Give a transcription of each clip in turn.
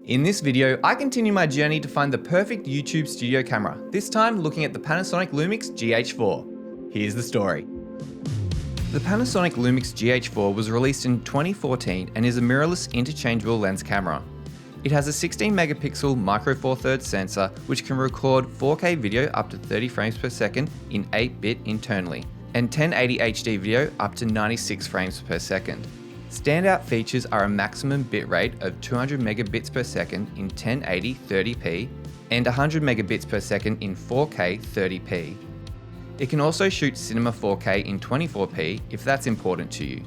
In this video, I continue my journey to find the perfect YouTube studio camera, this time looking at the Panasonic Lumix GH4. Here's the story. The Panasonic Lumix GH4 was released in 2014 and is a mirrorless interchangeable lens camera. It has a 16 megapixel micro four thirds sensor which can record 4K video up to 30 frames per second in 8-bit internally, and 1080 HD video up to 96 frames per second. Standout features are a maximum bitrate of 200 megabits per second in 1080 30p and 100 megabits per second in 4K 30p. It can also shoot Cinema 4K in 24p if that's important to you.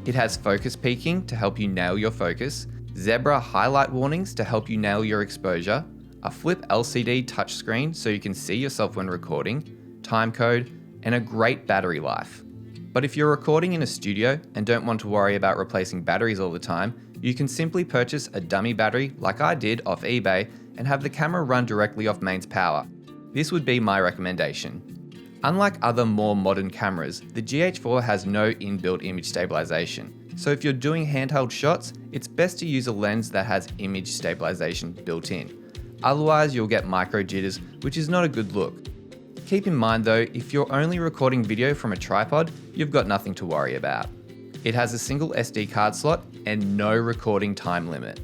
It has focus peaking to help you nail your focus, zebra highlight warnings to help you nail your exposure, a flip LCD touchscreen so you can see yourself when recording, timecode, and a great battery life. But if you're recording in a studio and don't want to worry about replacing batteries all the time, you can simply purchase a dummy battery like I did off eBay and have the camera run directly off mains power. This would be my recommendation. Unlike other more modern cameras, the GH4 has no inbuilt image stabilization. So if you're doing handheld shots, it's best to use a lens that has image stabilization built in. Otherwise, you'll get micro jitters, which is not a good look. Keep in mind though, if you're only recording video from a tripod, you've got nothing to worry about. It has a single SD card slot and no recording time limit.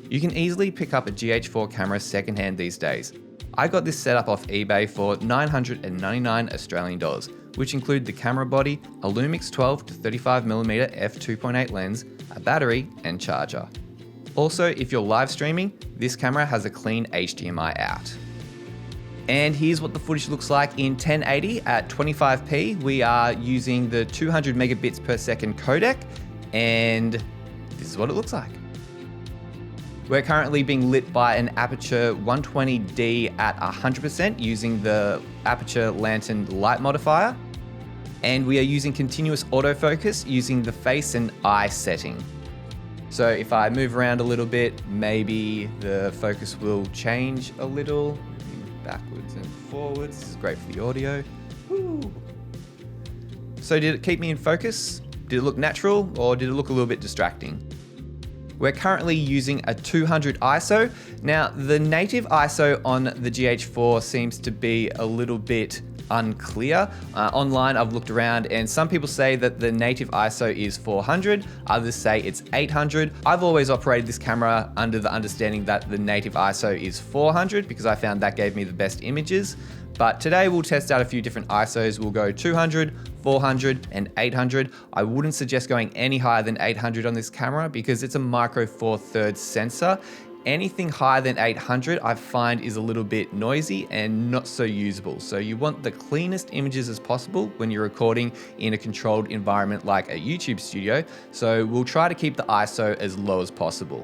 You can easily pick up a GH4 camera secondhand these days. I got this set up off eBay for 999 Australian dollars, which include the camera body, a Lumix 12 to 35mm f2.8 lens, a battery, and charger. Also, if you're live streaming, this camera has a clean HDMI out. And here's what the footage looks like in 1080 at 25p. We are using the 200 megabits per second codec, and this is what it looks like. We're currently being lit by an Aputure 120D at 100% using the Aputure Lantern light modifier. And we are using continuous autofocus using the face and eye setting. So if I move around a little bit, maybe the focus will change a little. Backwards and forwards. This is great for the audio. Woo. So did it keep me in focus? Did it look natural or did it look a little bit distracting? We're currently using a 200 ISO. Now the native ISO on the GH4 seems to be a little bit unclear. Online I've looked around and some people say that the native ISO is 400, others say it's 800. I've always operated this camera under the understanding that the native ISO is 400 because I found that gave me the best images. But today we'll test out a few different ISOs. We'll go 200, 400, and 800. I wouldn't suggest going any higher than 800 on this camera because it's a micro four thirds sensor. Anything higher than 800 I find is a little bit noisy and not so usable. So you want the cleanest images as possible when you're recording in a controlled environment like a YouTube studio. So we'll try to keep the ISO as low as possible.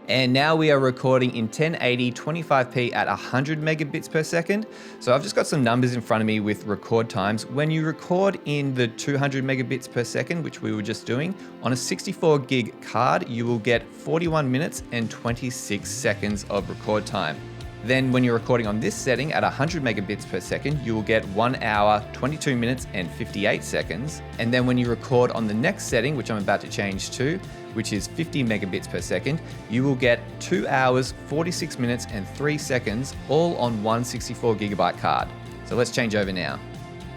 And now we are recording in 1080 25p at 100 megabits per second. So I've just got some numbers in front of me with record times. When you record in the 200 megabits per second, which we were just doing, on a 64 gig card, you will get 41 minutes and 26 seconds of record time. Then when you're recording on this setting at 100 megabits per second, you will get 1 hour, 22 minutes and 58 seconds. And then when you record on the next setting, which I'm about to change to, which is 50 megabits per second, you will get 2 hours, 46 minutes and 3 seconds, all on one 64 gigabyte card. So let's change over now.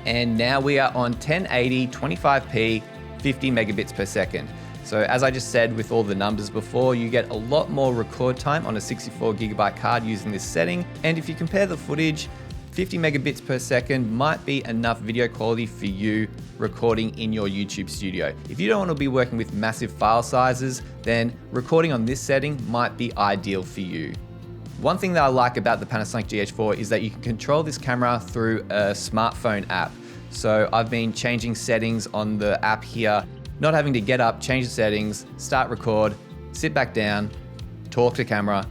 And now we are on 1080 25p, 50 megabits per second. So as I just said with all the numbers before, you get a lot more record time on a 64 gigabyte card using this setting. And if you compare the footage, 50 megabits per second might be enough video quality for you recording in your YouTube studio. If you don't want to be working with massive file sizes, then recording on this setting might be ideal for you. One thing that I like about the Panasonic GH4 is that you can control this camera through a smartphone app. So I've been changing settings on the app here, not having to get up, change the settings, start record, sit back down, talk to camera,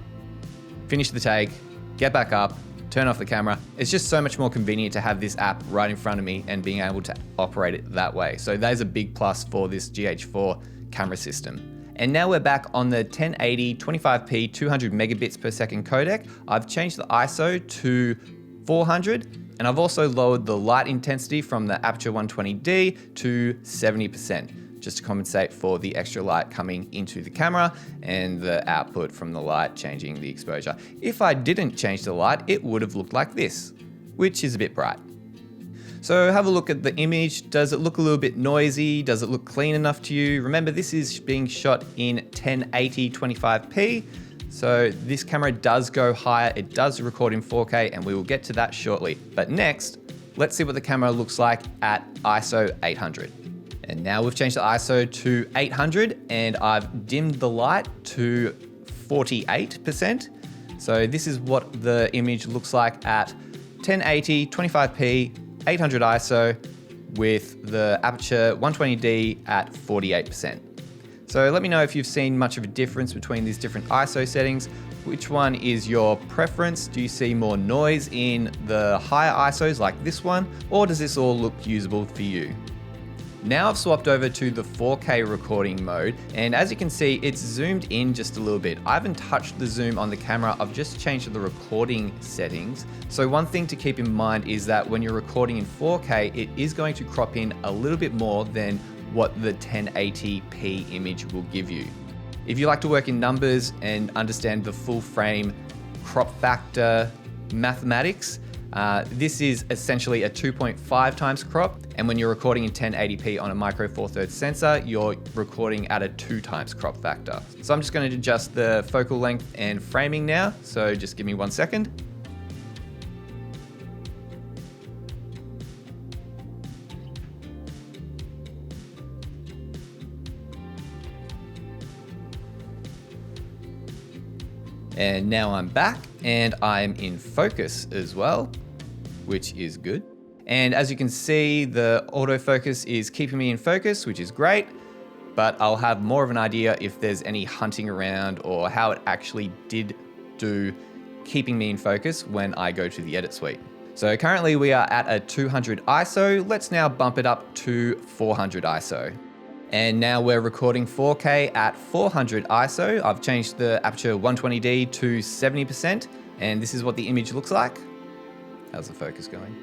finish the take, get back up, turn off the camera. It's just so much more convenient to have this app right in front of me and being able to operate it that way. So that is a big plus for this GH4 camera system. And now we're back on the 1080 25p 200 megabits per second codec. I've changed the ISO to 400 and I've also lowered the light intensity from the Aputure 120D to 70%. just to compensate for the extra light coming into the camera and the output from the light changing the exposure. If I didn't change the light, it would have looked like this, which is a bit bright. So have a look at the image. Does it look a little bit noisy? Does it look clean enough to you? Remember, this is being shot in 1080 25p. So this camera does go higher. It does record in 4K, and we will get to that shortly. But next, let's see what the camera looks like at ISO 800. And now we've changed the ISO to 800 and I've dimmed the light to 48%. So this is what the image looks like at 1080 25p 800 ISO with the aperture 120D at 48%. So let me know if you've seen much of a difference between these different ISO settings. Which one is your preference? Do you see more noise in the higher ISOs like this one, or does this all look usable for you? Now I've swapped over to the 4K recording mode, and as you can see, it's zoomed in just a little bit. I haven't touched the zoom on the camera, I've just changed the recording settings. So one thing to keep in mind is that when you're recording in 4K, it is going to crop in a little bit more than what the 1080p image will give you. If you like to work in numbers and understand the full frame crop factor mathematics, this is essentially a 2.5 times crop, and when you're recording in 1080p on a micro four thirds sensor, you're recording at a 2 times crop factor. So I'm just going to adjust the focal length and framing now, so just give me 1 second. And now I'm back and I'm in focus as well, which is good. And as you can see, the autofocus is keeping me in focus, which is great, but I'll have more of an idea if there's any hunting around or how it actually did do keeping me in focus when I go to the edit suite. So currently we are at a 200 ISO. Let's now bump it up to 400 ISO. And now we're recording 4K at 400 ISO. I've changed the aperture 120D to 70%, and this is what the image looks like. How's the focus going?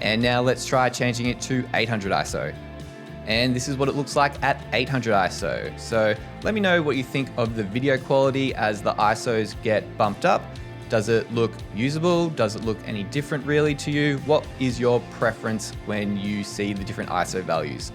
And now let's try changing it to 800 ISO. And this is what it looks like at 800 ISO. So let me know what you think of the video quality as the ISOs get bumped up. Does it look usable? Does it look any different really to you? What is your preference when you see the different ISO values?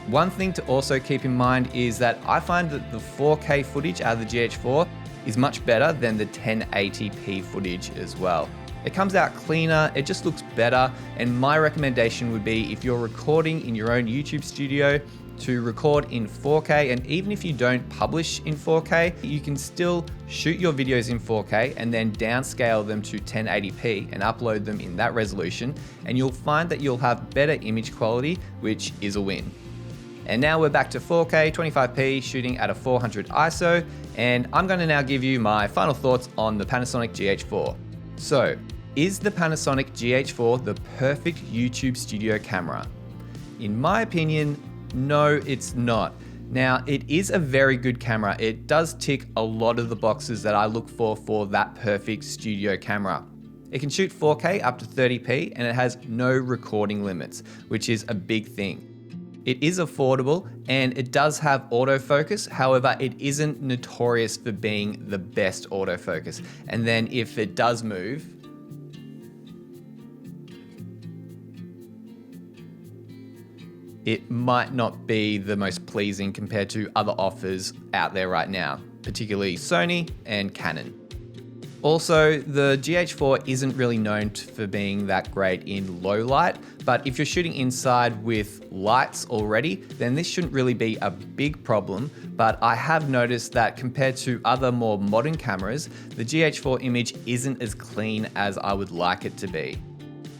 One thing to also keep in mind is that I find that the 4K footage out of the GH4 is much better than the 1080p footage as well. It comes out cleaner, it just looks better, and my recommendation would be if you're recording in your own YouTube studio, to record in 4K, and even if you don't publish in 4K, you can still shoot your videos in 4K and then downscale them to 1080p and upload them in that resolution, and you'll find that you'll have better image quality, which is a win. And now we're back to 4K 25p shooting at a 400 ISO, and I'm going to now give you my final thoughts on the Panasonic GH4. So, is the Panasonic GH4 the perfect YouTube studio camera? In my opinion, no, it's not. Now, it is a very good camera. It does tick a lot of the boxes that I look for that perfect studio camera. It can shoot 4K up to 30p and it has no recording limits, which is a big thing. It is affordable and it does have autofocus. However, it isn't notorious for being the best autofocus. And then if it does move, it might not be the most pleasing compared to other offers out there right now, particularly Sony and Canon. Also, the GH4 isn't really known for being that great in low light, but if you're shooting inside with lights already, then this shouldn't really be a big problem. But I have noticed that compared to other more modern cameras, the GH4 image isn't as clean as I would like it to be.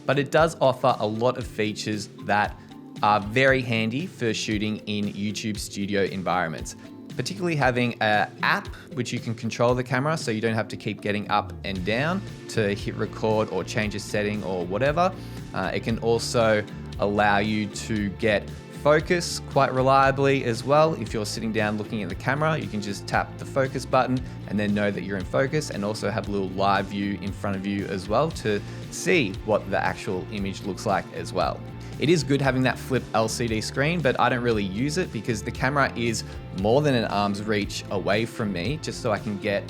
But it does offer a lot of features that are very handy for shooting in YouTube studio environments. Particularly having an app which you can control the camera so you don't have to keep getting up and down to hit record or change a setting or whatever. It can also allow you to get focus quite reliably as well. If you're sitting down looking at the camera, you can just tap the focus button and then know that you're in focus, and also have a little live view in front of you as well to see what the actual image looks like as well. It is good having that flip LCD screen, but I don't really use it because the camera is more than an arm's reach away from me, just so I can get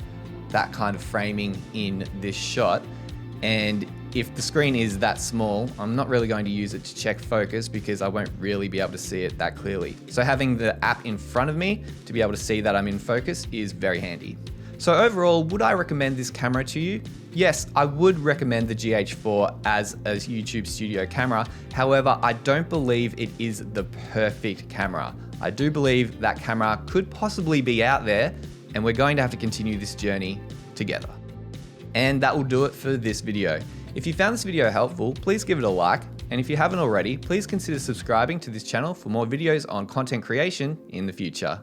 that kind of framing in this shot. And if the screen is that small, I'm not really going to use it to check focus because I won't really be able to see it that clearly. So having the app in front of me to be able to see that I'm in focus is very handy. So overall, would I recommend this camera to you? Yes, I would recommend the GH4 as a YouTube studio camera. However, I don't believe it is the perfect camera. I do believe that camera could possibly be out there, and we're going to have to continue this journey together. And that will do it for this video. If you found this video helpful, please give it a like. And if you haven't already, please consider subscribing to this channel for more videos on content creation in the future.